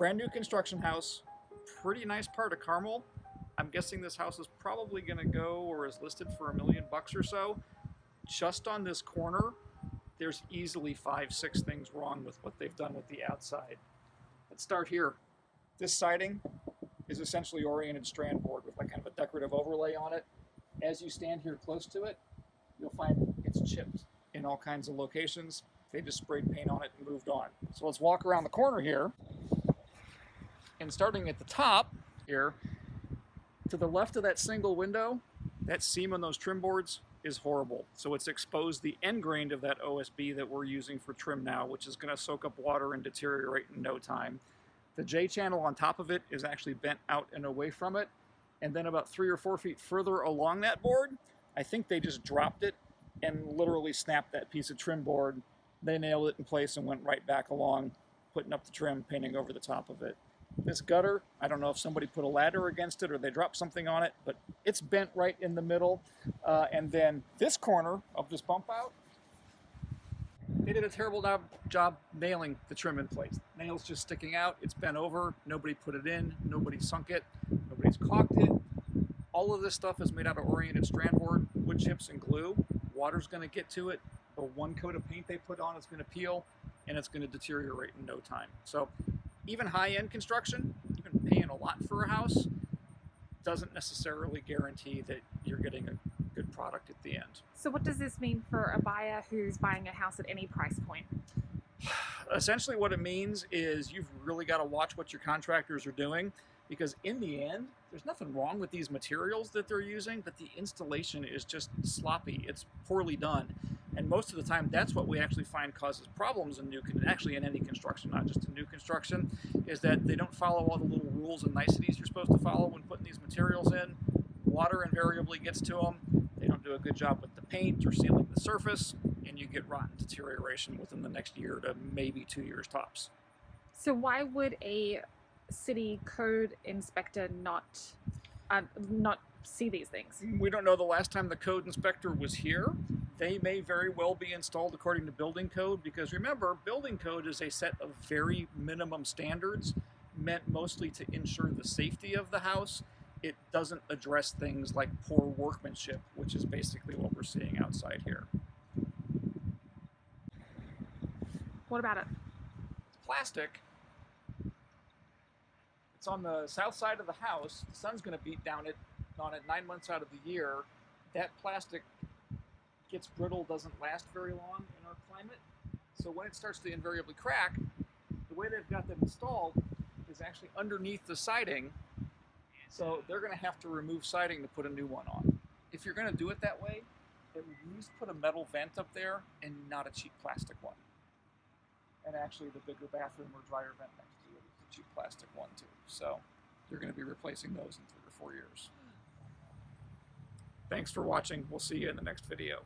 Brand new construction house, pretty nice part of Carmel. I'm guessing this house is probably going to go or is listed for $1 million or so. Just on this corner, there's easily 5-6 things wrong with what they've done with the outside. Let's start here. This siding is essentially oriented strand board with like kind of a decorative overlay on it. As you stand here close to it, you'll find it's chipped in all kinds of locations. They just sprayed paint on it and moved on. So let's walk around the corner here. And starting at the top here, to the left of that single window, that seam on those trim boards is horrible. So it's exposed the end grain of that OSB that we're using for trim now, which is going to soak up water and deteriorate in no time. The J channel on top of it is actually bent out and away from it. And then about 3 or 4 feet further along that board, I think they just dropped it and literally snapped that piece of trim board. They nailed it in place and went right back along, putting up the trim, painting over the top of it. This gutter, I don't know if somebody put a ladder against it or they dropped something on it, but it's bent right in the middle. And then this corner of this bump out, they did a terrible job nailing the trim in place. Nails just sticking out, it's bent over, nobody put it in, nobody sunk it, nobody's caulked it. All of this stuff is made out of oriented strand board, wood chips, and glue. Water's going to get to it. The one coat of paint they put on is going to peel, and it's going to deteriorate in no time. So even high-end construction, even paying a lot for a house, doesn't necessarily guarantee that you're getting a good product at the end. So what does this mean for a buyer who's buying a house at any price point? Essentially what it means is you've really got to watch what your contractors are doing, because in the end, there's nothing wrong with these materials that they're using, but the installation is just sloppy. It's poorly done. And most of the time, that's what we actually find causes problems in actually in any construction, not just in new construction, is that they don't follow all the little rules and niceties you're supposed to follow when putting these materials in. Water invariably gets to them. They don't do a good job with the paint or sealing the surface, and you get rotten deterioration within the next year to maybe 2 years tops. So why would a city code inspector not see these things? We don't know the last time the code inspector was here. They may very well be installed according to building code, because remember, building code is a set of very minimum standards meant mostly to ensure the safety of the house. It doesn't address things like poor workmanship, which is basically what we're seeing outside here. What about it? Plastic. It's on the south side of the house. The sun's going to beat down on it 9 months out of the year. That plastic gets brittle, doesn't last very long in our climate. So when it starts to invariably crack, the way they've got them installed is actually underneath the siding. So they're going to have to remove siding to put a new one on. If you're going to do it that way, at least put a metal vent up there and not a cheap plastic one. And actually the bigger bathroom or dryer vent next to it is a cheap plastic one too. So you're going to be replacing those in 3 or 4 years. Thanks for watching. We'll see you in the next video.